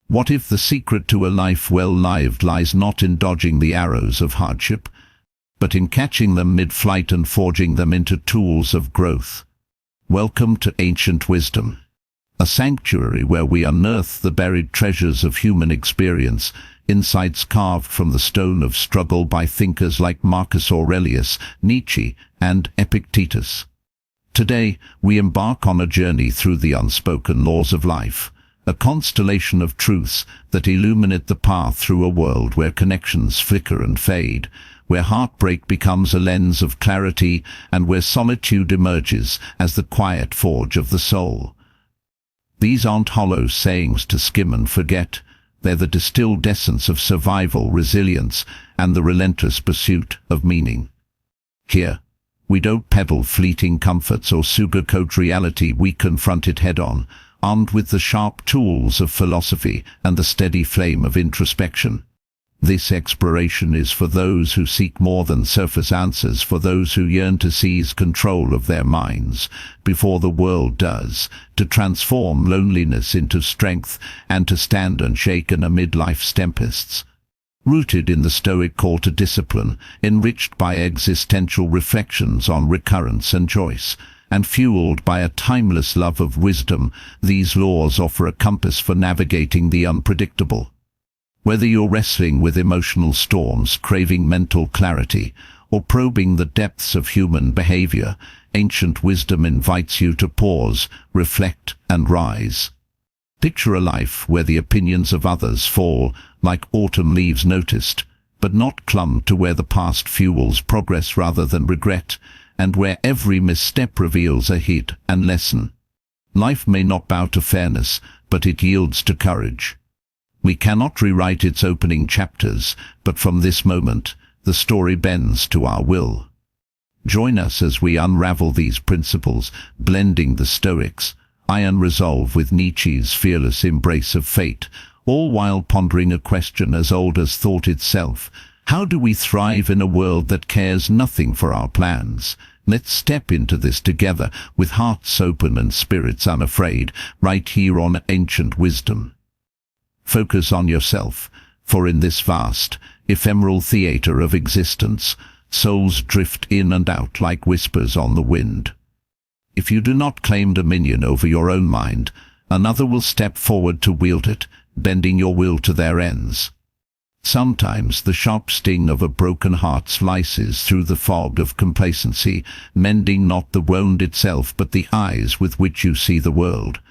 What if the secret to a life well lived lies not in dodging the arrows of hardship, but in catching them mid-flight and forging them into tools of growth? Welcome to Ancient Wisdom, a sanctuary where we unearth the buried treasures of human experience, insights carved from the stone of struggle by thinkers like Marcus Aurelius, Nietzsche, and Epictetus. Today, we embark on a journey through the unspoken laws of life, a constellation of truths that illuminate the path through a world where connections flicker and fade, where heartbreak becomes a lens of clarity, and where solitude emerges as the quiet forge of the soul. These aren't hollow sayings to skim and forget. They're the distilled essence of survival, resilience, and the relentless pursuit of meaning. Here, we don't peddle fleeting comforts or sugarcoat reality. We confront it head-on, armed with the sharp tools of philosophy and the steady flame of introspection. This exploration is for those who seek more than surface answers, for those who yearn to seize control of their minds before the world does, to transform loneliness into strength, and to stand unshaken amid life's tempests. Rooted in the Stoic call to discipline, enriched by existential reflections on recurrence and choice, and fueled by a timeless love of wisdom, these laws offer a compass for navigating the unpredictable. Whether you're wrestling with emotional storms, craving mental clarity, or probing the depths of human behavior, ancient wisdom invites you to pause, reflect, and rise. Picture a life where the opinions of others fall like autumn leaves noticed, but not clung to, where the past fuels progress rather than regret, and where every misstep reveals a hint and lesson. Life may not bow to fairness, but it yields to courage. We cannot rewrite its opening chapters, but from this moment, the story bends to our will. Join us as we unravel these principles, blending the Stoics' iron resolve with Nietzsche's fearless embrace of fate, all while pondering a question as old as thought itself. How do we thrive in a world that cares nothing for our plans? Let's step into this together, with hearts open and spirits unafraid, right here on Ancient Wisdom. Focus on yourself, for in this vast, ephemeral theater of existence, souls drift in and out like whispers on the wind. If you do not claim dominion over your own mind, another will step forward to wield it, bending your will to their ends. Sometimes the sharp sting of a broken heart slices through the fog of complacency, mending not the wound itself but the eyes with which you see the world.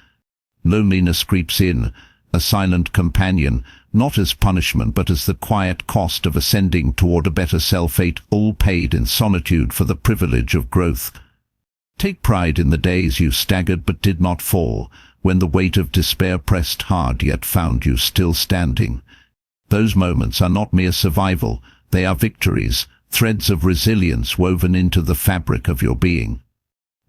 Loneliness creeps in, a silent companion, not as punishment but as the quiet cost of ascending toward a better self, all paid in solitude for the privilege of growth. Take pride in the days you staggered but did not fall, when the weight of despair pressed hard yet found you still standing. Those moments are not mere survival, they are victories, threads of resilience woven into the fabric of your being.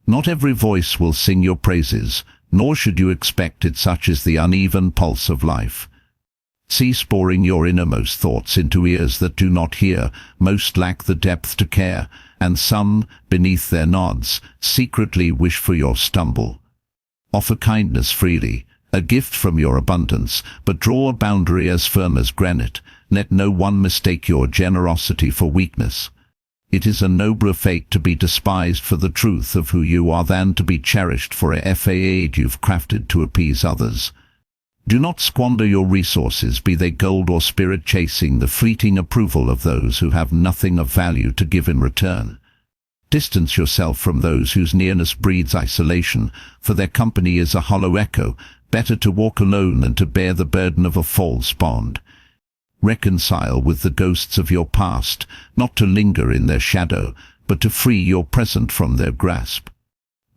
Not every voice will sing your praises, nor should you expect it. Such is the uneven pulse of life. Cease pouring your innermost thoughts into ears that do not hear. Most lack the depth to care, and some, beneath their nods, secretly wish for your stumble. Offer kindness freely, a gift from your abundance, but draw a boundary as firm as granite. Let no one mistake your generosity for weakness. It is a nobler fate to be despised for the truth of who you are than to be cherished for a aid you've crafted to appease others. Do not squander your resources, be they gold or spirit, chasing the fleeting approval of those who have nothing of value to give in return. Distance yourself from those whose nearness breeds isolation, for their company is a hollow echo. Better to walk alone than to bear the burden of a false bond. Reconcile with the ghosts of your past, not to linger in their shadow, but to free your present from their grasp.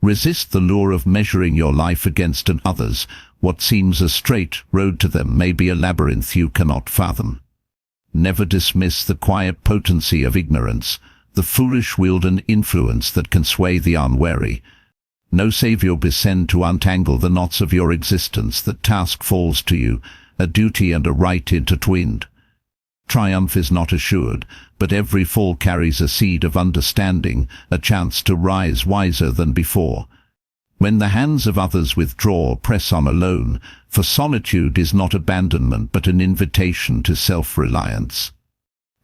Resist the lure of measuring your life against another's. What seems a straight road to them may be a labyrinth you cannot fathom. Never dismiss the quiet potency of ignorance. The foolish wield an influence that can sway the unwary. No savior descend to untangle the knots of your existence. The task falls to you, a duty and a right intertwined. Triumph is not assured, but every fall carries a seed of understanding, a chance to rise wiser than before. When the hands of others withdraw, press on alone, for solitude is not abandonment but an invitation to self-reliance.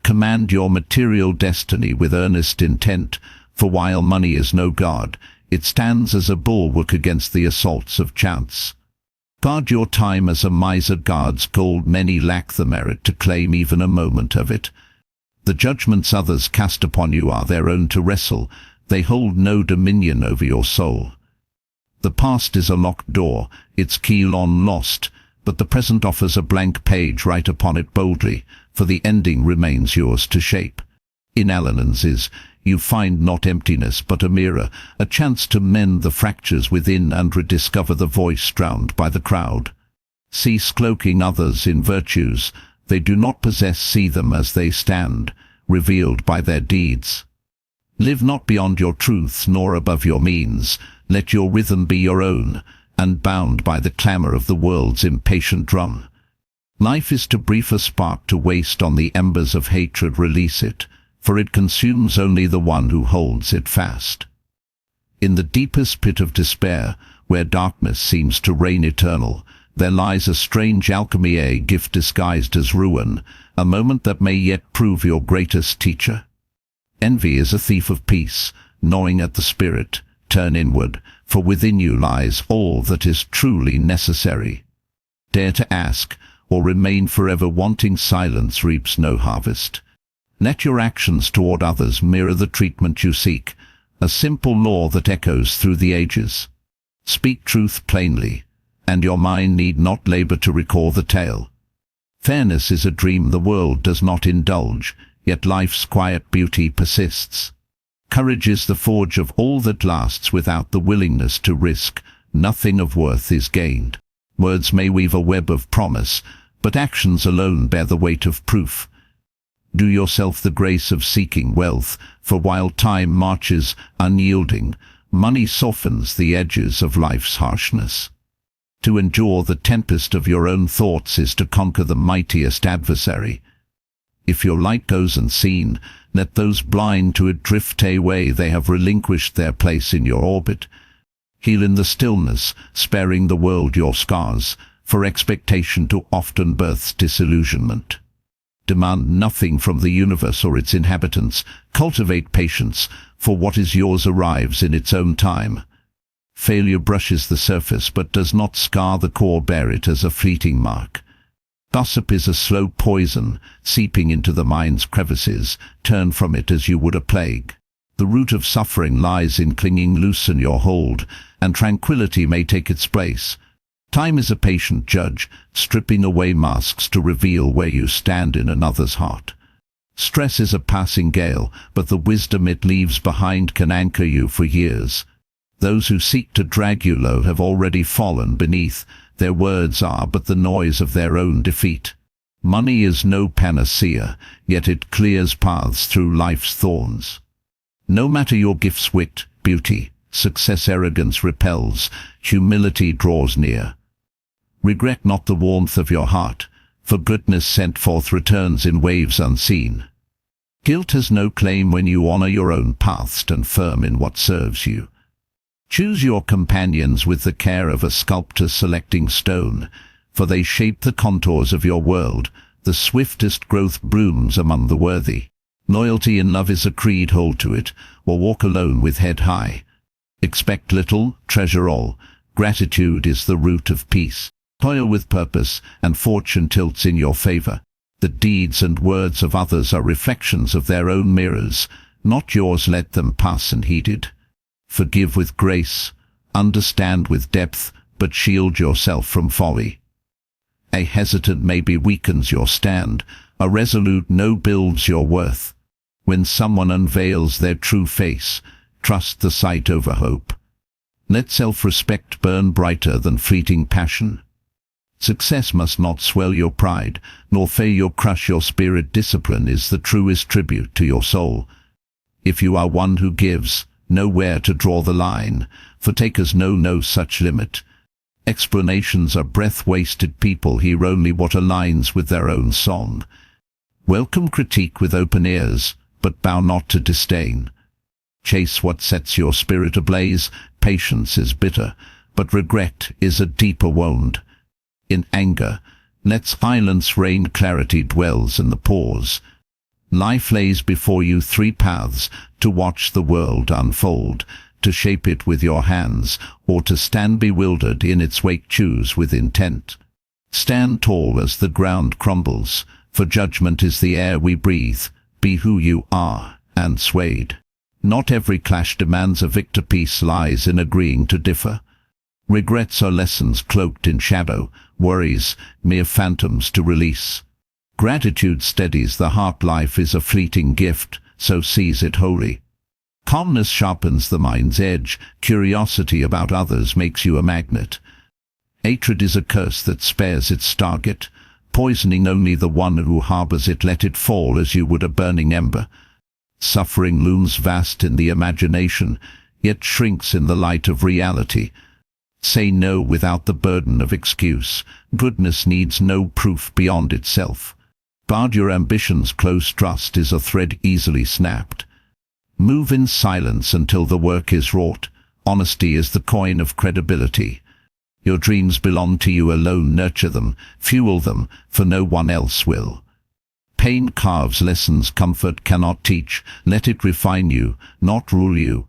Command your material destiny with earnest intent, for while money is no god, it stands as a bulwark against the assaults of chance. Guard your time as a miser guards gold. Many lack the merit to claim even a moment of it. The judgments others cast upon you are their own to wrestle. They hold no dominion over your soul. The past is a locked door, its key long lost, but the present offers a blank page. Write upon it boldly, for the ending remains yours to shape. In alliances, you find not emptiness but a mirror, a chance to mend the fractures within and rediscover the voice drowned by the crowd. Cease cloaking others in virtues they do not possess, see them as they stand, revealed by their deeds. Live not beyond your truths nor above your means. Let your rhythm be your own, unbound by the clamour of the world's impatient drum. Life is too brief a spark to waste on the embers of hatred. Release it, for it consumes only the one who holds it fast. In the deepest pit of despair, where darkness seems to reign eternal, there lies a strange alchemy, a gift disguised as ruin, a moment that may yet prove your greatest teacher. Envy is a thief of peace, gnawing at the spirit. Turn inward, for within you lies all that is truly necessary. Dare to ask, or remain forever wanting. Silence reaps no harvest. Let your actions toward others mirror the treatment you seek, a simple law that echoes through the ages. Speak truth plainly, and your mind need not labor to recall the tale. Fairness is a dream the world does not indulge, yet life's quiet beauty persists. Courage is the forge of all that lasts. Without the willingness to risk, nothing of worth is gained. Words may weave a web of promise, but actions alone bear the weight of proof. Do yourself the grace of seeking wealth, for while time marches unyielding, money softens the edges of life's harshness. To endure the tempest of your own thoughts is to conquer the mightiest adversary. If your light goes unseen, let those blind to it drift away. They have relinquished their place in your orbit. Heal in the stillness, sparing the world your scars, for expectation too often births disillusionment. Demand nothing from the universe or its inhabitants. Cultivate patience, for what is yours arrives in its own time. Failure brushes the surface but does not scar the core. Bear it as a fleeting mark. Gossip is a slow poison, seeping into the mind's crevices. Turn from it as you would a plague. The root of suffering lies in clinging. Loosen your hold, and tranquility may take its place. Time is a patient judge, stripping away masks to reveal where you stand in another's heart. Stress is a passing gale, but the wisdom it leaves behind can anchor you for years. Those who seek to drag you low have already fallen beneath. Their words are but the noise of their own defeat. Money is no panacea, yet it clears paths through life's thorns. No matter your gifts, wit, beauty, success, arrogance repels, humility draws near. Regret not the warmth of your heart, for goodness sent forth returns in waves unseen. Guilt has no claim when you honor your own path. Stand firm in what serves you. Choose your companions with the care of a sculptor selecting stone, for they shape the contours of your world. The swiftest growth blooms among the worthy. Loyalty in love is a creed. Hold to it, or walk alone with head high. Expect little, treasure all. Gratitude is the root of peace. Toil with purpose, and fortune tilts in your favor. The deeds and words of others are reflections of their own mirrors, not yours. Let them pass unheeded. Forgive with grace, understand with depth, but shield yourself from folly. A hesitant maybe weakens your stand, a resolute no builds your worth. When someone unveils their true face, trust the sight over hope. Let self-respect burn brighter than fleeting passion. Success must not swell your pride, nor failure crush your spirit. Discipline is the truest tribute to your soul. If you are one who gives, know where to draw the line, for takers know no such limit. Explanations are breath-wasted. People hear only what aligns with their own song. Welcome critique with open ears, but bow not to disdain. Chase what sets your spirit ablaze. Patience is bitter, but regret is a deeper wound. In anger, let silence reign. Clarity dwells in the pause. Life lays before you three paths: to watch the world unfold, to shape it with your hands, or to stand bewildered in its wake. Choose with intent. Stand tall as the ground crumbles, for judgment is the air we breathe. Be who you are, and swayed. Not every clash demands a victor. Peace lies in agreeing to differ. Regrets are lessons cloaked in shadow, worries mere phantoms to release. Gratitude steadies the heart. Life is a fleeting gift, so seize it wholly. Calmness sharpens the mind's edge. Curiosity about others makes you a magnet. Hatred is a curse that spares its target, poisoning only the one who harbors it. Let it fall as you would a burning ember. Suffering looms vast in the imagination, yet shrinks in the light of reality. Say no without the burden of excuse. Goodness needs no proof beyond itself. Guard your ambitions close. Trust is a thread easily snapped. Move in silence until the work is wrought. Honesty is the coin of credibility. Your dreams belong to you alone. Nurture them, fuel them, for no one else will. Pain carves lessons comfort cannot teach. Let it refine you, not rule you.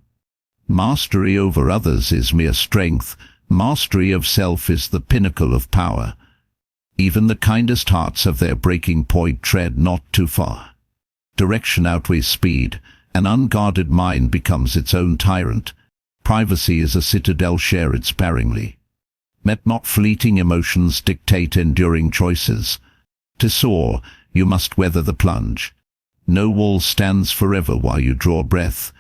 Mastery over others is mere strength. Mastery of self is the pinnacle of power. Even the kindest hearts have their breaking point. Tread not too far. Direction outweighs speed. An unguarded mind becomes its own tyrant. Privacy is a citadel. Share it sparingly. Let not fleeting emotions dictate enduring choices. To soar, you must weather the plunge. No wall stands forever while you draw breath.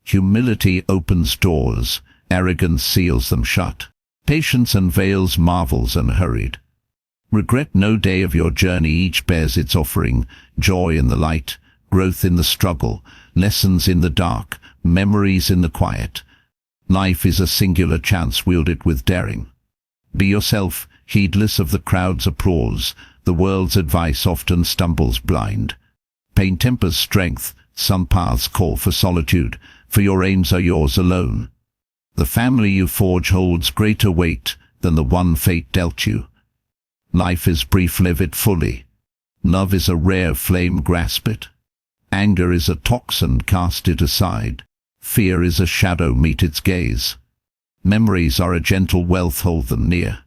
Humility opens doors, arrogance seals them shut. Patience unveils marvels unhurried. Regret no day of your journey. Each bears its offering. Joy in the light, growth in the struggle, lessons in the dark, memories in the quiet. Life is a singular chance. Wield it with daring. Be yourself, heedless of the crowd's applause. The world's advice often stumbles blind. Pain tempers strength. Some paths call for solitude, for your aims are yours alone. The family you forge holds greater weight than the one fate dealt you. Life is brief. Live it fully. Love is a rare flame. Grasp it. Anger is a toxin. Cast it aside. Fear is a shadow. Meet its gaze. Memories are a gentle wealth. Hold them near.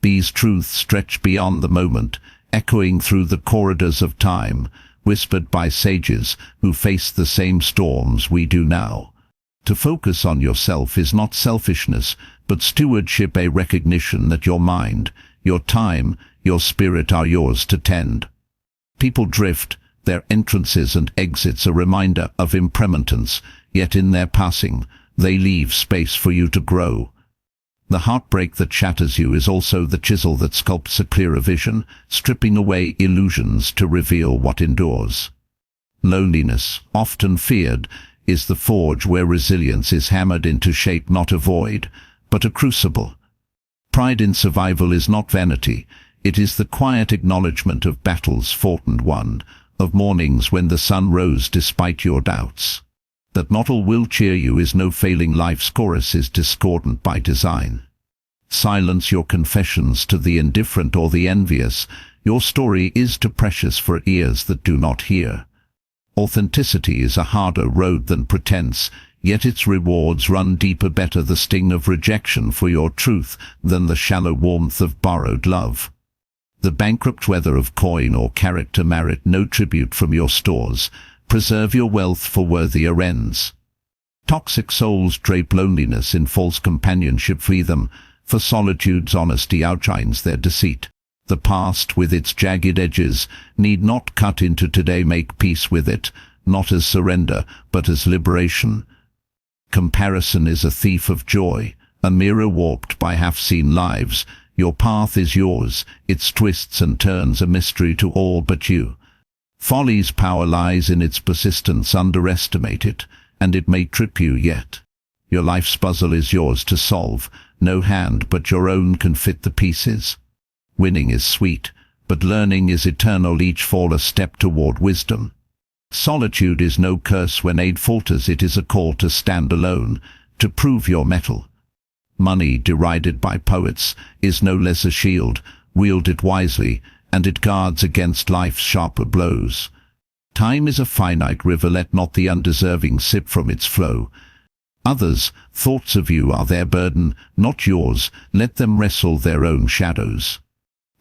These truths stretch beyond the moment, echoing through the corridors of time, whispered by sages who faced the same storms we do now. To focus on yourself is not selfishness, but stewardship, a recognition that your mind, your time, your spirit are yours to tend. People drift, their entrances and exits a reminder of impermanence, yet in their passing, they leave space for you to grow. The heartbreak that shatters you is also the chisel that sculpts a clearer vision, stripping away illusions to reveal what endures. Loneliness, often feared, is the forge where resilience is hammered into shape, not a void, but a crucible. Pride in survival is not vanity. It is the quiet acknowledgement of battles fought and won, of mornings when the sun rose despite your doubts. That not all will cheer you is no failing. Life's chorus is discordant by design. Silence your confessions to the indifferent or the envious. Your story is too precious for ears that do not hear. Authenticity is a harder road than pretense, yet its rewards run deeper. Better the sting of rejection for your truth than the shallow warmth of borrowed love. The bankrupt weather of coin or character merit no tribute from your stores. Preserve your wealth for worthier ends. Toxic souls drape loneliness in false companionship. Free them, for solitude's honesty outshines their deceit. The past, with its jagged edges, need not cut into today. Make peace with it, not as surrender, but as liberation. Comparison is a thief of joy, a mirror warped by half-seen lives. Your path is yours, its twists and turns a mystery to all but you. Folly's power lies in its persistence. Underestimate it, and it may trip you yet. Your life's puzzle is yours to solve. No hand but your own can fit the pieces. Winning is sweet, but learning is eternal. Each fall a step toward wisdom. Solitude is no curse when aid falters, it is a call to stand alone, to prove your mettle. Money, derided by poets, is no less a shield. Wield it wisely, and it guards against life's sharper blows. Time is a finite river, let not the undeserving sip from its flow. Others' thoughts of you are their burden, not yours, let them wrestle their own shadows.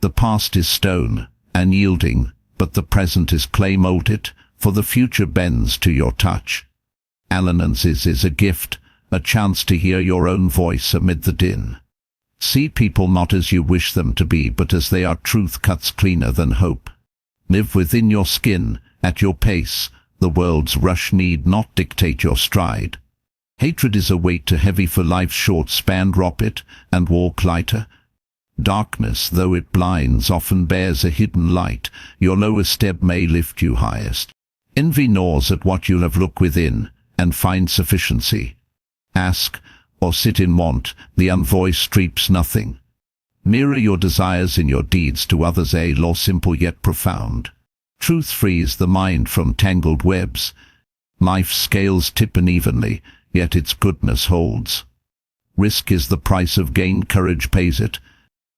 The past is stone, unyielding, but the present is clay, mold it, for the future bends to your touch. Alonance is a gift, a chance to hear your own voice amid the din. See people not as you wish them to be, but as they are. Truth cuts cleaner than hope. Live within your skin, at your pace. The world's rush need not dictate your stride. Hatred is a weight too heavy for life's short span. Drop it, and walk lighter. Darkness, though it blinds, often bears a hidden light. Your lowest step may lift you highest. Envy gnaws at what you have. Look within, and find sufficiency. Ask, or sit in want, the unvoiced reaps nothing. Mirror your desires in your deeds to others, a law simple yet profound. Truth frees the mind from tangled webs. Life's scales tip unevenly, yet its goodness holds. Risk is the price of gain, courage pays it.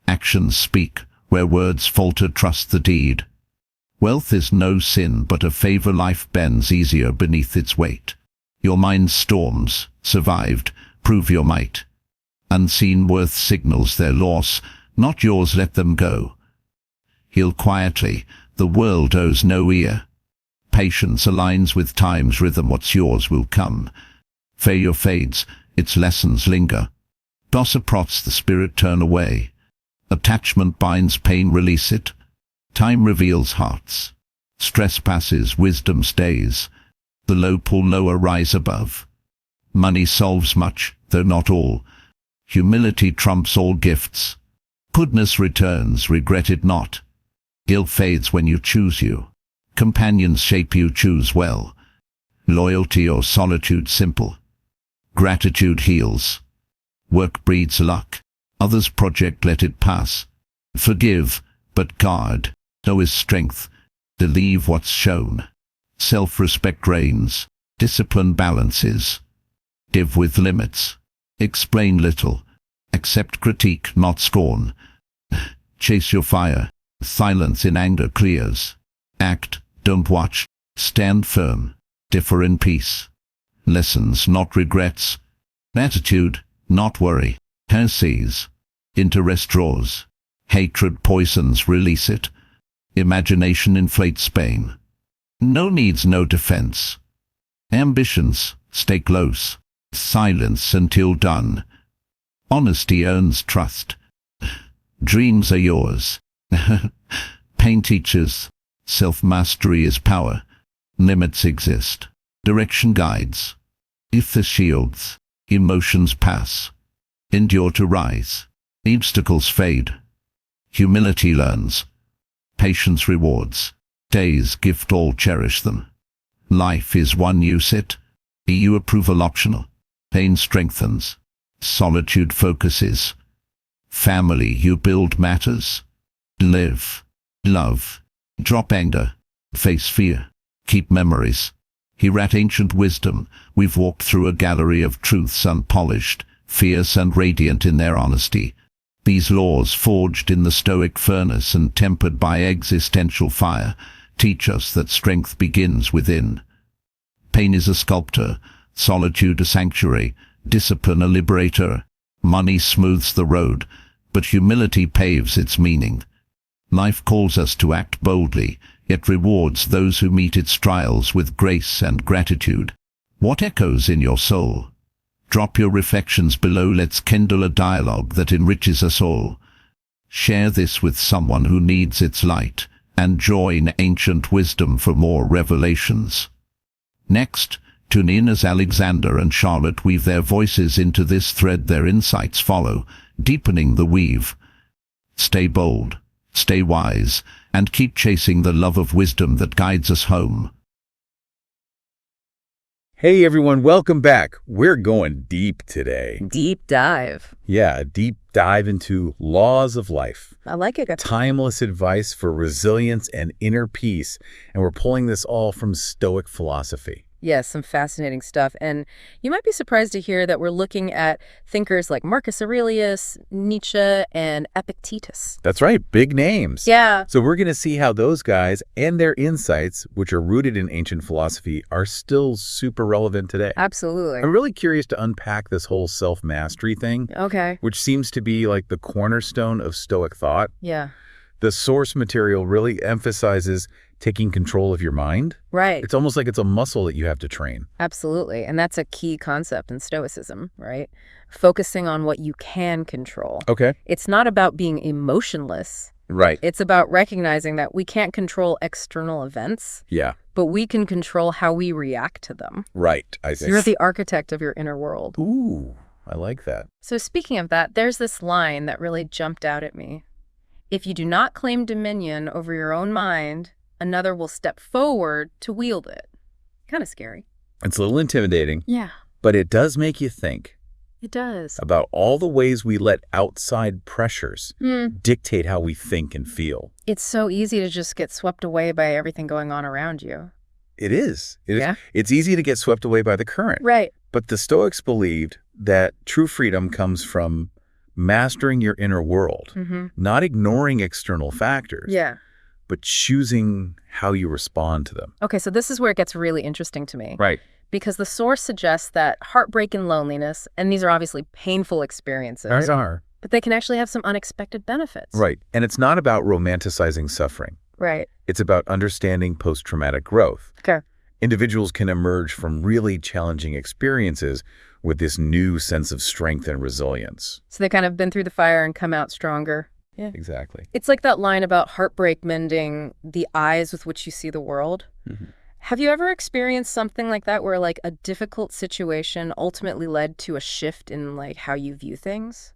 Actions speak, where words falter, trust the deed. Wealth is no sin, but a favor life bends easier beneath its weight. Your mind's storms, survived, prove your might. Unseen worth signals their loss, not yours, let them go. Heal quietly, the world owes no ear. Patience aligns with time's rhythm, what's yours will come. Failure fades, its lessons linger. Gossip rots the spirit, turn away. Attachment binds pain, release it. Time reveals hearts. Stress passes, wisdom stays. The low pull lower, rise above. Money solves much, though not all. Humility trumps all gifts. Goodness returns, regret it not. Guilt fades when you choose you. Companions shape you, choose well. Loyalty or solitude simple. Gratitude heals. Work breeds luck. Others' project, let it pass. Forgive, but guard. Know is strength. Believe what's shown. Self-respect reigns. Discipline balances. Give with limits. Explain little. Accept critique, not scorn. Chase your fire. Silence in anger clears. Act, don't watch. Stand firm. Differ in peace. Lessons, not regrets. Attitude, not worry. Heresies. Interest draws. Hatred poisons, release it. Imagination inflates pain. No needs, no defense. Ambitions, stay close. Silence until done. Honesty earns trust. Dreams are yours. Pain teaches. Self-mastery is power. Limits exist. Direction guides. If the shields, emotions pass. Endure to rise. Obstacles fade. Humility learns. Patience rewards. Days gift all, cherish them. Life is one, use it. You approval optional. Pain strengthens. Solitude focuses. Family you build matters. Live. Love. Drop anger. Face fear. Keep memories. Here at Ancient Wisdom, we've walked through a gallery of truths unpolished, fierce and radiant in their honesty. These laws, forged in the Stoic furnace and tempered by existential fire, teach us that strength begins within. Pain is a sculptor, solitude a sanctuary, discipline a liberator. Money smooths the road, but humility paves its meaning. Life calls us to act boldly, yet rewards those who meet its trials with grace and gratitude. What echoes in your soul? Drop your reflections below. Let's kindle a dialogue that enriches us all. Share this with someone who needs its light, and join Ancient Wisdom for more revelations. Next, tune in as Alexander and Charlotte weave their voices into this thread. Their insights follow, deepening the weave. Stay bold, stay wise, and keep chasing the love of wisdom that guides us home. Hey everyone, welcome back. We're going deep today. Deep dive. Yeah, a deep dive into laws of life. I like it. Timeless advice for resilience and inner peace. And we're pulling this all from Stoic philosophy. Yes, some fascinating stuff. And you might be surprised to hear that we're looking at thinkers like Marcus Aurelius, Nietzsche, and Epictetus. That's right, big names. Yeah. So we're going to see how those guys and their insights, which are rooted in ancient philosophy, are still super relevant today. Absolutely. I'm really curious to unpack this whole self-mastery thing, Okay. which seems to be like the cornerstone of Stoic thought. Yeah. The source material really emphasizes taking control of your mind. Right. It's almost like it's a muscle that you have to train. Absolutely. And that's a key concept in Stoicism, right? Focusing on what you can control. Okay. It's not about being emotionless. Right. It's about recognizing that we can't control external events, Yeah. but we can control how we react to them. Right. I see. You're the architect of your inner world. Ooh, I like that. So speaking of that, there's this line that really jumped out at me. If you do not claim dominion over your own mind, another will step forward to wield it. Kind of scary. It's a little intimidating, Yeah, but it does make you think it does. about all the ways we let outside pressures dictate how we think and feel. It's so easy to just get swept away by everything going on around you. It is. Yeah. It's easy to get swept away by the current. Right. But the Stoics believed that true freedom comes from mastering your inner world, not ignoring external factors, Yeah. but choosing how you respond to them. Okay, so this is where it gets really interesting to me. Right. Because the source suggests that heartbreak and loneliness, and these are obviously painful experiences, but they can actually have some unexpected benefits. Right. And it's not about romanticizing suffering. Right. It's about understanding post-traumatic growth. Okay. Individuals can emerge from really challenging experiences with this new sense of strength and resilience. So they kind of been through the fire and come out stronger. Yeah. Exactly. It's like that line about heartbreak mending the eyes with which you see the world. Have you ever experienced something like that where like a difficult situation ultimately led to a shift in like how you view things?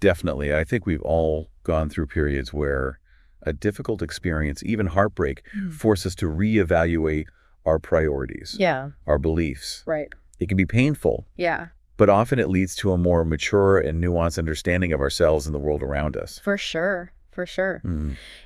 Definitely. I think we've all gone through periods where a difficult experience, even heartbreak, forces us to reevaluate our priorities, our beliefs. Right. It can be painful, Yeah. but often it leads to a more mature and nuanced understanding of ourselves and the world around us. For sure. For sure.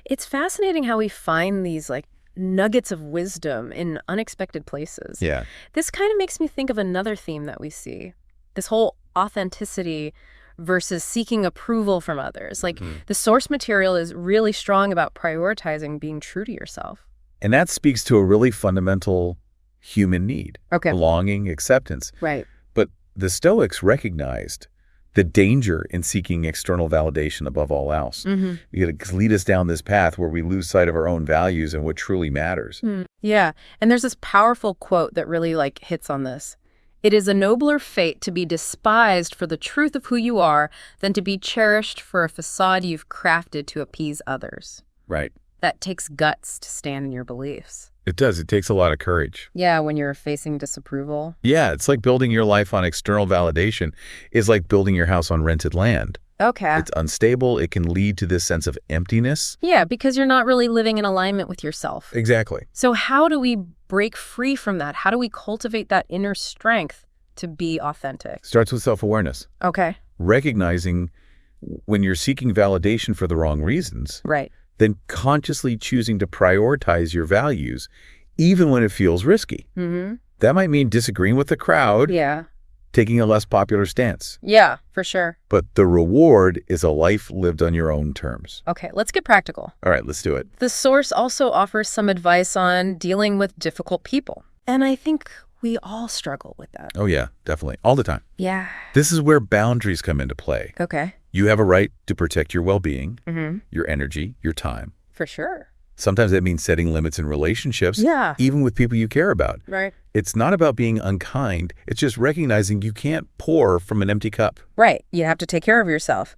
It's fascinating how we find these like nuggets of wisdom in unexpected places. Yeah. This kind of makes me think of another theme that we see. This whole authenticity versus seeking approval from others. Like the source material is really strong about prioritizing being true to yourself. And that speaks to a really fundamental human need. Okay. Belonging, acceptance. Right. But the Stoics recognized the danger in seeking external validation above all else. It could lead us down this path where we lose sight of our own values and what truly matters. Yeah. And there's this powerful quote that really like hits on this. It is a nobler fate to be despised for the truth of who you are than to be cherished for a facade you've crafted to appease others. Right. That takes guts to stand in your beliefs. It does. It takes a lot of courage. Yeah, when you're facing disapproval. Yeah, it's like building your life on external validation is like building your house on rented land. Okay. It's unstable. It can lead to this sense of emptiness. Yeah, because you're not really living in alignment with yourself. Exactly. So how do we break free from that? How do we cultivate that inner strength to be authentic? Starts with self-awareness. Okay. Recognizing when you're seeking validation for the wrong reasons. Right. Then consciously choosing to prioritize your values, even when it feels risky. That might mean disagreeing with the crowd, Yeah. taking a less popular stance. Yeah, for sure. But the reward is a life lived on your own terms. Okay, let's get practical. All right, let's do it. The source also offers some advice on dealing with difficult people. And I think we all struggle with that. Oh yeah, definitely. All the time. Yeah. This is where boundaries come into play. Okay. You have a right to protect your well-being, Mm-hmm. your energy, your time. For sure. Sometimes that means setting limits in relationships, Yeah. even with people you care about. Right. It's not about being unkind. It's just recognizing you can't pour from an empty cup. Right. You have to take care of yourself.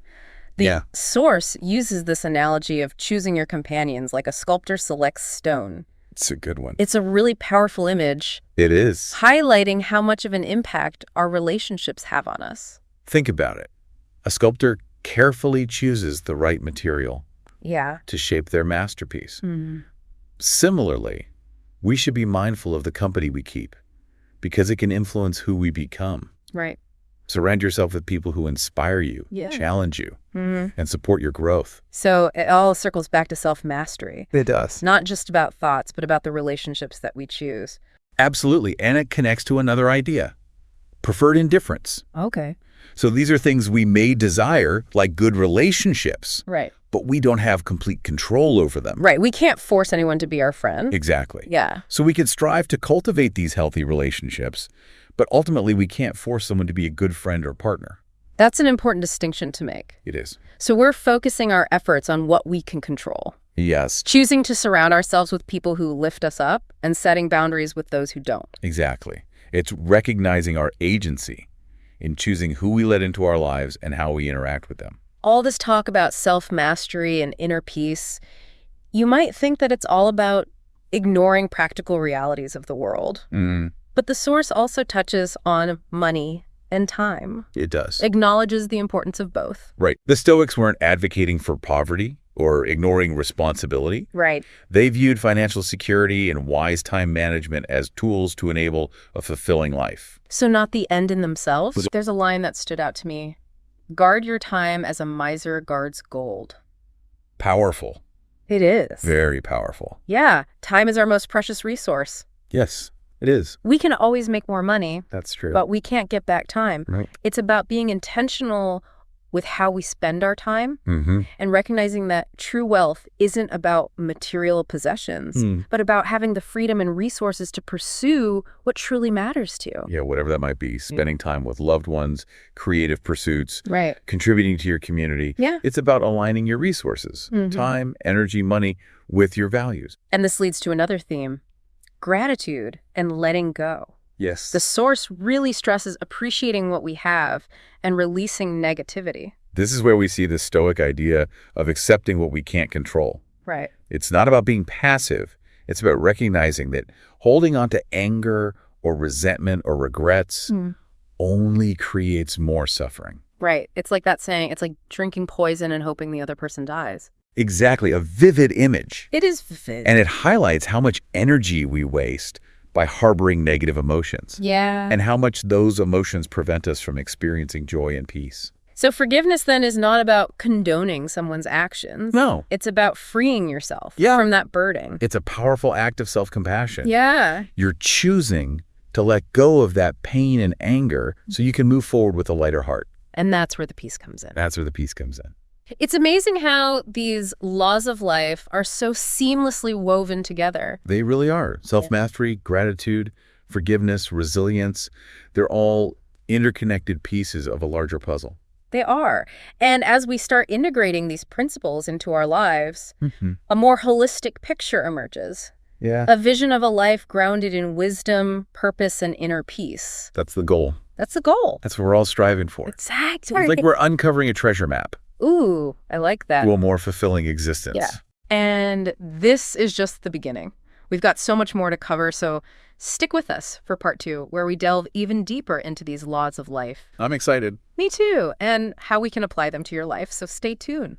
The Yeah. source uses this analogy of choosing your companions like a sculptor selects stone. It's a good one. It's a really powerful image, It is. highlighting how much of an impact our relationships have on us. Think about it. A sculptor carefully chooses the right material Yeah. to shape their masterpiece. Similarly, we should be mindful of the company we keep because it can influence who we become. Right. Surround yourself with people who inspire you, challenge you, and support your growth. So it all circles back to self-mastery. It does. Not just about thoughts, but about the relationships that we choose. Absolutely. And it connects to another idea, preferred indifference. Okay. So these are things we may desire, like good relationships. Right. But we don't have complete control over them. Right. We can't force anyone to be our friend. Exactly. Yeah. So we can strive to cultivate these healthy relationships, but ultimately we can't force someone to be a good friend or partner. That's an important distinction to make. It is. So we're focusing our efforts on what we can control. Yes. Choosing to surround ourselves with people who lift us up and setting boundaries with those who don't. Exactly. It's recognizing our agency in choosing who we let into our lives and how we interact with them. All this talk about self-mastery and inner peace, you might think that it's all about ignoring practical realities of the world. But the Source also touches on money and time. It does. Acknowledges the importance of both. Right. The Stoics weren't advocating for poverty or ignoring responsibility. Right. They viewed financial security and wise time management as tools to enable a fulfilling life. So not the end in themselves. There's a line that stood out to me. Guard your time as a miser guards gold. Powerful. It is. Very powerful. Yeah. Time is our most precious resource. Yes, it is. We can always make more money. That's true. But we can't get back time. Right. It's about being intentional with how we spend our time and recognizing that true wealth isn't about material possessions, but about having the freedom and resources to pursue what truly matters to you. Yeah, whatever that might be. Spending time with loved ones, creative pursuits, Right. contributing to your community. Yeah. It's about aligning your resources, time, energy, money, with your values. And this leads to another theme, gratitude and letting go. Yes. The Source really stresses appreciating what we have and releasing negativity. This is where we see the Stoic idea of accepting what we can't control. Right. It's not about being passive. It's about recognizing that holding on to anger or resentment or regrets only creates more suffering. Right. It's like that saying, it's like drinking poison and hoping the other person dies. Exactly. A vivid image. It is vivid. And it highlights how much energy we waste by harboring negative emotions. Yeah. And how much those emotions prevent us from experiencing joy and peace. So forgiveness then is not about condoning someone's actions. No. It's about freeing yourself Yeah. from that burden. It's a powerful act of self-compassion. Yeah. You're choosing to let go of that pain and anger so you can move forward with a lighter heart. And that's where the peace comes in. That's where the peace comes in. It's amazing how these laws of life are so seamlessly woven together. They really are. Self-mastery, gratitude, forgiveness, resilience, they're all interconnected pieces of a larger puzzle. They are. And as we start integrating these principles into our lives, a more holistic picture emerges. Yeah. A vision of a life grounded in wisdom, purpose, and inner peace. That's the goal. That's the goal. That's what we're all striving for. Exactly. It's like we're uncovering a treasure map Ooh, I like that. to a more fulfilling existence. Yeah. And this is just the beginning. We've got so much more to cover, so stick with us for part 2, where we delve even deeper into these laws of life. I'm excited. Me too, and how we can apply them to your life, so stay tuned.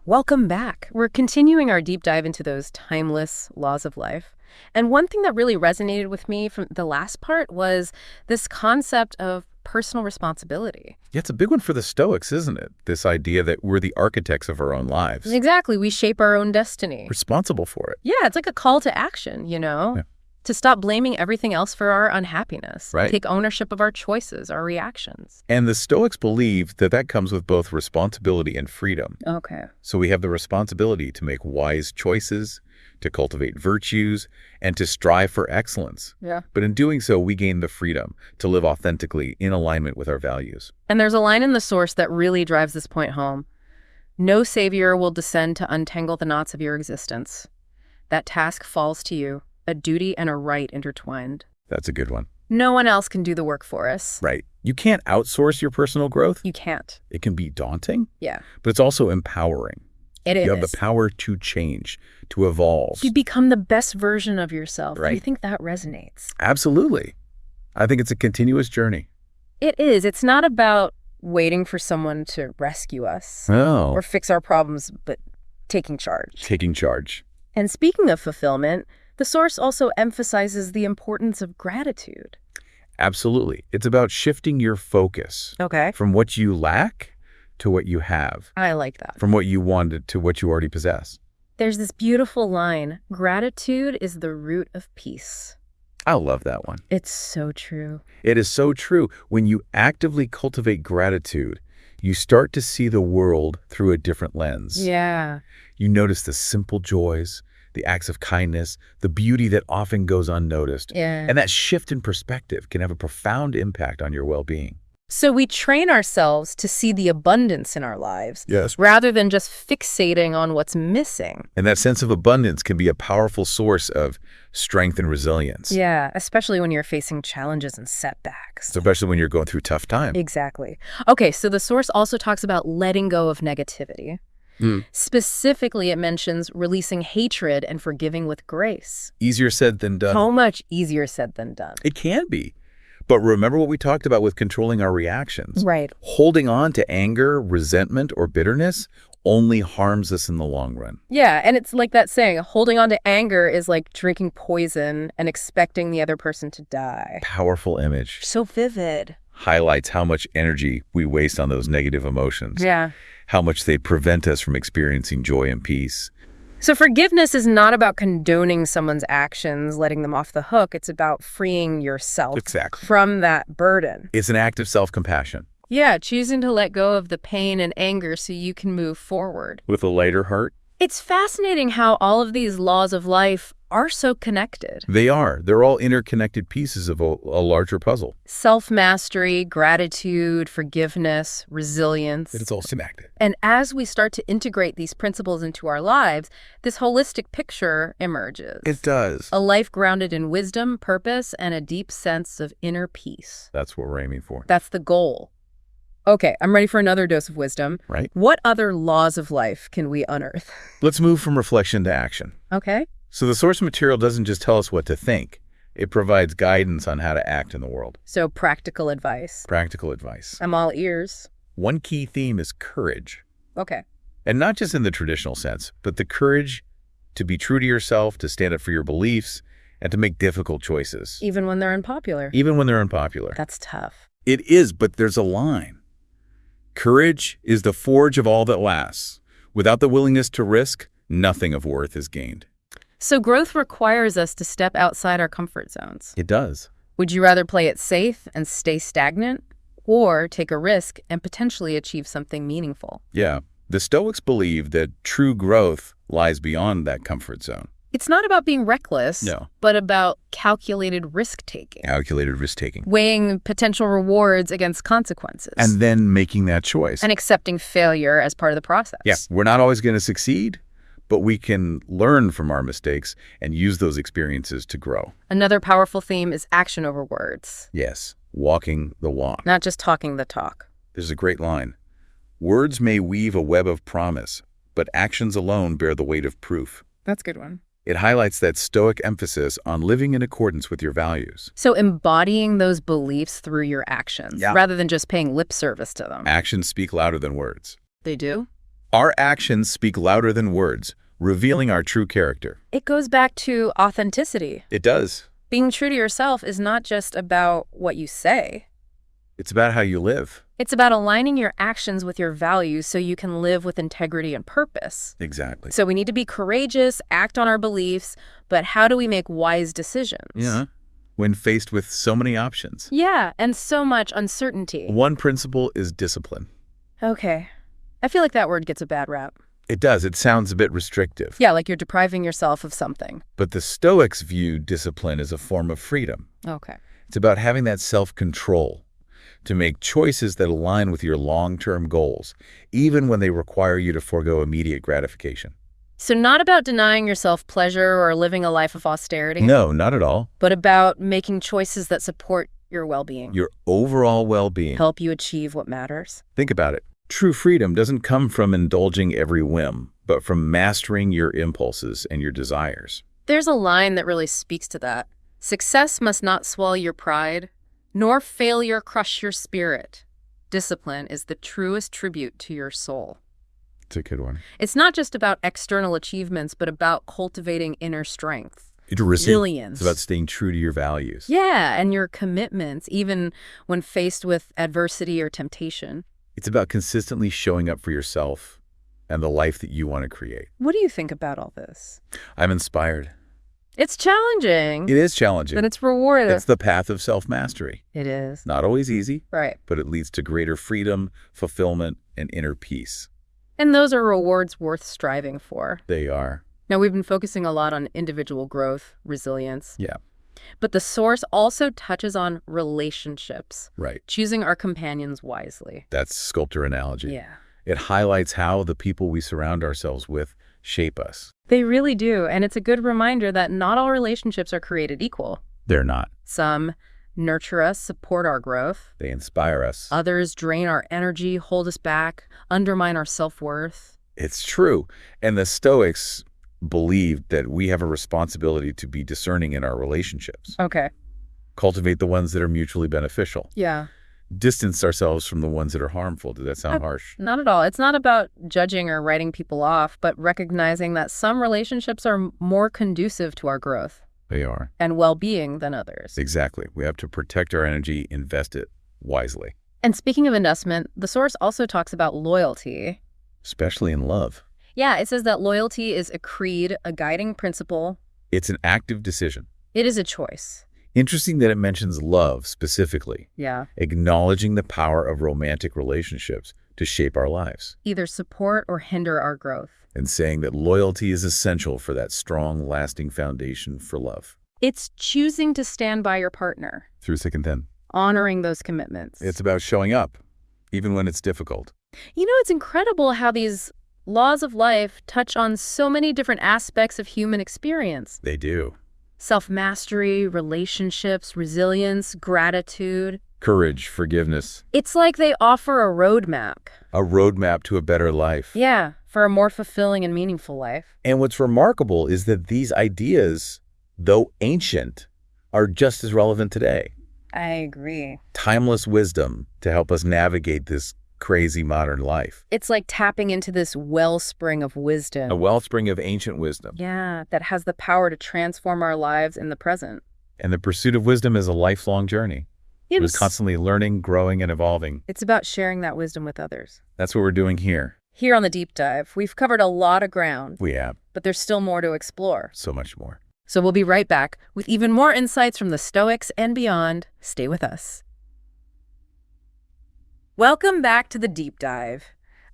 Welcome back. We're continuing our deep dive into those timeless laws of life. And one thing that really resonated with me from the last part was this concept of personal responsibility. Yeah, it's a big one for the Stoics, isn't it? This idea that we're the architects of our own lives. Exactly. We shape our own destiny. Responsible for it. Yeah, it's like a call to action, you know? Yeah. To stop blaming everything else for our unhappiness. Right. Take ownership of our choices, our reactions. And the Stoics believe that that comes with both responsibility and freedom. Okay. So we have the responsibility to make wise choices, to cultivate virtues, and to strive for excellence. Yeah. But in doing so, we gain the freedom to live authentically in alignment with our values. And there's a line in the Source that really drives this point home. No savior will descend to untangle the knots of your existence. That task falls to you, a duty and a right intertwined. That's a good one. No one else can do the work for us. Right. You can't outsource your personal growth. You can't. It can be daunting, Yeah. but it's also empowering. It is. You have the power to change, to evolve. You become the best version of yourself. Do you Right. think that resonates? Absolutely. I think it's a continuous journey. It is. It's not about waiting for someone to rescue us Oh. or fix our problems, but taking charge. Taking charge. And speaking of fulfillment, the Source also emphasizes the importance of gratitude. Absolutely. It's about shifting your focus from what you lack to what you have. I like that. From what you wanted to what you already possess. There's this beautiful line, gratitude is the root of peace. I love that one. It's so true. It is so true. When you actively cultivate gratitude, you start to see the world through a different lens. Yeah. You notice the simple joys, the acts of kindness, the beauty that often goes unnoticed. Yeah. And that shift in perspective can have a profound impact on your well-being. So we train ourselves to see the abundance in our lives. Yes. Rather than just fixating on what's missing. And that sense of abundance can be a powerful source of strength and resilience. Yeah, especially when you're facing challenges and setbacks. Especially when you're going through tough times. Exactly. Okay, so the source also talks about letting go of negativity. Specifically, it mentions releasing hatred and forgiving with grace. Easier said than done. How much easier said than done. It can be. But remember what we talked about with controlling our reactions. Right. Holding on to anger, resentment, or bitterness only harms us in the long run. Yeah, and it's like that saying, holding on to anger is like drinking poison and expecting the other person to die. Powerful image. So vivid. Highlights how much energy we waste on those negative emotions. Yeah. How much they prevent us from experiencing joy and peace. So forgiveness is not about condoning someone's actions, letting them off the hook. It's about freeing yourself from that burden. It's an act of self-compassion. Yeah, choosing to let go of the pain and anger so you can move forward. With a lighter heart. It's fascinating how all of these laws of life are so connected. They are. They're all interconnected pieces of a larger puzzle. Self-mastery, gratitude, forgiveness, resilience. It's all connected. And as we start to integrate these principles into our lives, this holistic picture emerges. It does. A life grounded in wisdom, purpose, and a deep sense of inner peace. That's what we're aiming for. That's the goal. Okay, I'm ready for another dose of wisdom. Right. What other laws of life can we unearth? Let's move from reflection to action. Okay. So the source material doesn't just tell us what to think. It provides guidance on how to act in the world. So practical advice. Practical advice. I'm all ears. One key theme is courage. Okay. And not just in the traditional sense, but the courage to be true to yourself, to stand up for your beliefs, and to make difficult choices. Even when they're unpopular. Even when they're unpopular. That's tough. It is, but there's a line. Courage is the forge of all that lasts. Without the willingness to risk, nothing of worth is gained. So growth requires us to step outside our comfort zones. It does. Would you rather play it safe and stay stagnant, or take a risk and potentially achieve something meaningful? Yeah. The Stoics believe that true growth lies beyond that comfort zone. It's not about being reckless, but about calculated risk-taking. Calculated risk-taking. Weighing potential rewards against consequences. And then making that choice. And accepting failure as part of the process. Yeah, we're not always going to succeed, but we can learn from our mistakes and use those experiences to grow. Another powerful theme is action over words. Yes, walking the walk. Not just talking the talk. There's a great line. Words may weave a web of promise, but actions alone bear the weight of proof. That's a good one. It highlights that Stoic emphasis on living in accordance with your values. So embodying those beliefs through your actions, rather than just paying lip service to them. Actions speak louder than words. They do? Our actions speak louder than words, revealing our true character. It goes back to authenticity. It does. Being true to yourself is not just about what you say. It's about how you live. It's about aligning your actions with your values so you can live with integrity and purpose. Exactly. So we need to be courageous, act on our beliefs, but how do we make wise decisions? Yeah, when faced with so many options. Yeah, and so much uncertainty. One principle is discipline. Okay. I feel like that word gets a bad rap. It does. It sounds a bit restrictive. Yeah, like you're depriving yourself of something. But the Stoics view discipline as a form of freedom. Okay. It's about having that self-control to make choices that align with your long-term goals, even when they require you to forego immediate gratification. So not about denying yourself pleasure or living a life of austerity? No, not at all. But about making choices that support your well-being. Your overall well-being. Help you achieve what matters. Think about it. True freedom doesn't come from indulging every whim, but from mastering your impulses and your desires. There's a line that really speaks to that. Success must not swallow your pride, nor failure crush your spirit. Discipline is the truest tribute to your soul. It's a good one. It's not just about external achievements, but about cultivating inner strength. resilience. It's about staying true to your values. Yeah, and your commitments, even when faced with adversity or temptation. It's about consistently showing up for yourself and the life that you want to create. What do you think about all this? I'm inspired. It's challenging. It is challenging. But it's rewarding. It's the path of self-mastery. It is. Not always easy. Right. But it leads to greater freedom, fulfillment, and inner peace. And those are rewards worth striving for. They are. Now, we've been focusing a lot on individual growth, resilience. Yeah. But the source also touches on relationships. Right. Choosing our companions wisely. That's sculptor analogy. Yeah. It highlights how the people we surround ourselves with shape us. They really do. And it's a good reminder that not all relationships are created equal. They're not. Some nurture us, support our growth. They inspire us. Others drain our energy, hold us back, undermine our self-worth. It's true. And the Stoics believed that we have a responsibility to be discerning in our relationships. Okay. Cultivate the ones that are mutually beneficial. Yeah. Distance ourselves from the ones that are harmful. Does that sound harsh? Not at all. It's not about judging or writing people off, but recognizing that some relationships are more conducive to our growth. They are. And well-being than others. Exactly. We have to protect our energy, invest it wisely. And speaking of investment, the source also talks about loyalty. Especially in love. Yeah, it says that loyalty is a creed, a guiding principle. It's an active decision. It is a choice. Interesting that it mentions love specifically. Yeah. Acknowledging the power of romantic relationships to shape our lives. Either support or hinder our growth. And saying that loyalty is essential for that strong, lasting foundation for love. It's choosing to stand by your partner. Through thick and thin. Honoring those commitments. It's about showing up, even when it's difficult. You know, it's incredible how these laws of life touch on so many different aspects of human experience. They do. Self-mastery, relationships, resilience, gratitude. Courage, forgiveness. It's like they offer a roadmap. A roadmap to a better life. Yeah, for a more fulfilling and meaningful life. And what's remarkable is that these ideas, though ancient, are just as relevant today. I agree. Timeless wisdom to help us navigate this crazy modern life. It's like tapping into this wellspring of wisdom. A wellspring of ancient wisdom. Yeah, that has the power to transform our lives in the present. And the pursuit of wisdom is a lifelong journey. It was constantly learning, growing, and evolving. It's about sharing that wisdom with others. That's what we're doing here. Here on The Deep Dive, we've covered a lot of ground. We have. But there's still more to explore. So much more. So we'll be right back with even more insights from the Stoics and beyond. Stay with us. Welcome back to The Deep Dive.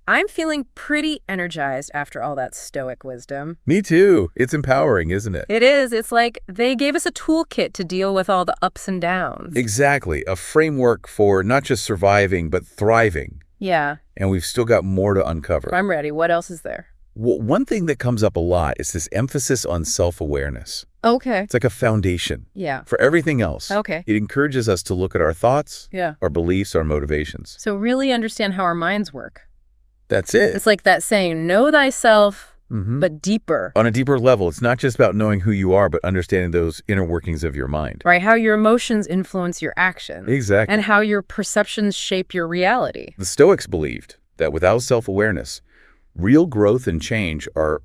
I'm feeling pretty energized after all that Stoic wisdom. Me too. It's empowering, isn't it? It is. It's like they gave us a toolkit to deal with all the ups and downs. Exactly. A framework for not just surviving, but thriving. Yeah. And we've still got more to uncover. I'm ready. What else is there? Well, one thing that comes up a lot is this emphasis on self-awareness. Okay. It's like a foundation. Yeah. For everything else. Okay. It encourages us to look at our thoughts, yeah, our beliefs, our motivations. So really understand how our minds work. That's it. It's like that saying, know thyself, but deeper. On a deeper level, it's not just about knowing who you are, but understanding those inner workings of your mind. Right, how your emotions influence your actions. Exactly. And how your perceptions shape your reality. The Stoics believed that without self-awareness, real growth and change are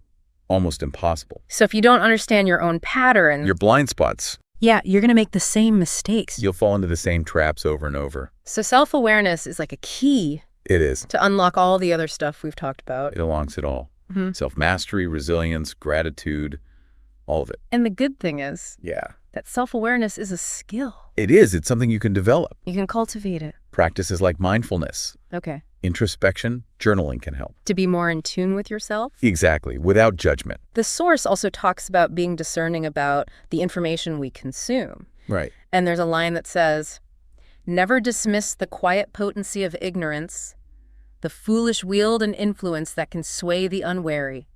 almost impossible. So if you don't understand your own patterns, your blind spots, yeah, you're going to make the same mistakes. You'll fall into the same traps over and over. So self-awareness is like a key. It is. To unlock all the other stuff we've talked about. It unlocks it all. Self-mastery, resilience, gratitude, all of it. And the good thing is, yeah, that self-awareness is a skill. It is. It's something you can develop. You can cultivate it. Practices like mindfulness. Okay. Introspection, journaling can help. To be more in tune with yourself? Exactly, without judgment. The source also talks about being discerning about the information we consume. Right. And there's a line that says, never dismiss the quiet potency of ignorance, the foolish wield and influence that can sway the unwary.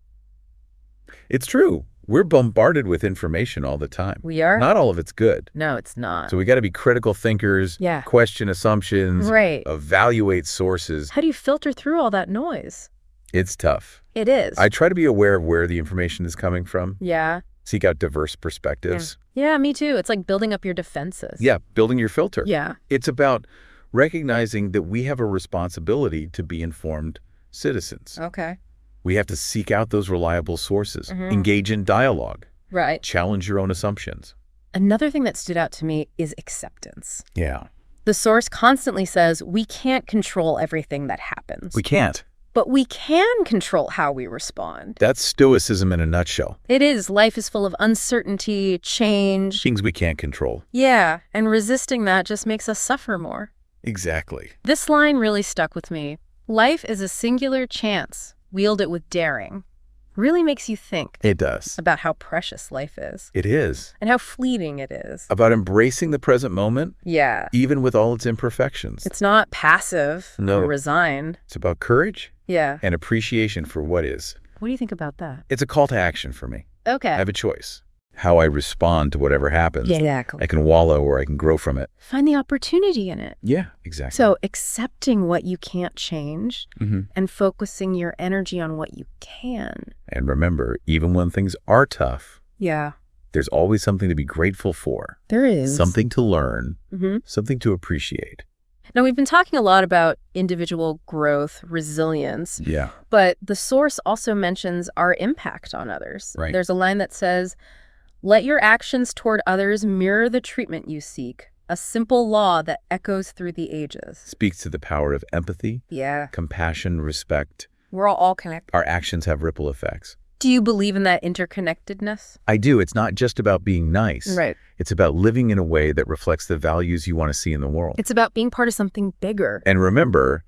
It's true. We're bombarded with information all the time. We are? Not all of it's good. No, it's not. So we got to be critical thinkers, question assumptions, evaluate sources. How do you filter through all that noise? It's tough. It is. I try to be aware of where the information is coming from. Yeah. Seek out diverse perspectives. Yeah, me too. It's like building up your defenses. Yeah, building your filter. Yeah. It's about recognizing that we have a responsibility to be informed citizens. Okay. We have to seek out those reliable sources, engage in dialogue, Right. Challenge your own assumptions. Another thing that stood out to me is acceptance. Yeah. The Source constantly says we can't control everything that happens. We can't. But we can control how we respond. That's Stoicism in a nutshell. It is. Life is full of uncertainty, change. Things we can't control. Yeah, and resisting that just makes us suffer more. Exactly. This line really stuck with me. Life is a singular chance. Wield it with daring. Really makes you think. It does. About how precious life is. It is. And how fleeting it is. About embracing the present moment. Yeah. Even with all its imperfections. It's not passive or resigned. It's about courage. Yeah. And appreciation for what is. What do you think about that? It's a call to action for me. Okay. I have a choice. How I respond to whatever happens. Yeah, exactly. I can wallow or I can grow from it. Find the opportunity in it. Yeah, exactly. So accepting what you can't change and focusing your energy on what you can. And remember, even when things are tough, yeah, there's always something to be grateful for. There is. Something to learn, something to appreciate. Now, we've been talking a lot about individual growth, resilience. Yeah. But the Source also mentions our impact on others. Right. There's a line that says, "Let your actions toward others mirror the treatment you seek, a simple law that echoes through the ages." Speaks to the power of empathy, compassion, respect. We're all connected. Our actions have ripple effects. Do you believe in that interconnectedness? I do. It's not just about being nice. Right. It's about living in a way that reflects the values you want to see in the world. It's about being part of something bigger. And remember,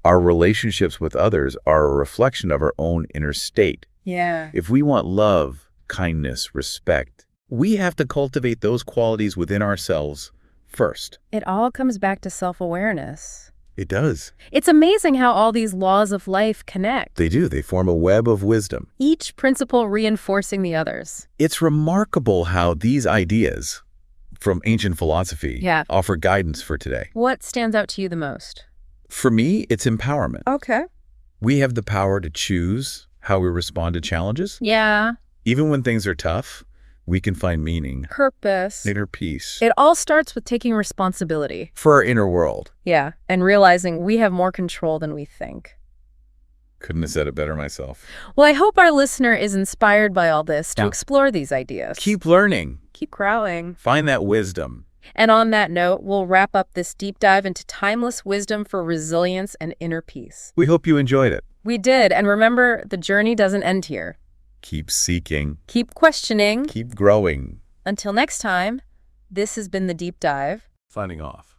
our relationships with others are a reflection of our own inner state. Yeah. If we want love, kindness, respect, we have to cultivate those qualities within ourselves first. It all comes back to self-awareness. It does. It's amazing how all these laws of life connect. They do. They form a web of wisdom. Each principle reinforcing the others. It's remarkable how these ideas from ancient philosophy offer guidance for today. What stands out to you the most? For me, it's empowerment. Okay. We have the power to choose how we respond to challenges. Yeah. Even when things are tough, we can find meaning, purpose, inner peace. It all starts with taking responsibility. For our inner world. Yeah, and realizing we have more control than we think. Couldn't have said it better myself. Well, I hope our listener is inspired by all this to explore these ideas. Keep learning. Keep growing. Find that wisdom. And on that note, we'll wrap up this deep dive into timeless wisdom for resilience and inner peace. We hope you enjoyed it. We did, and remember, the journey doesn't end here. Keep seeking. Keep questioning. Keep growing. Until next time, this has been The Deep Dive. Signing off.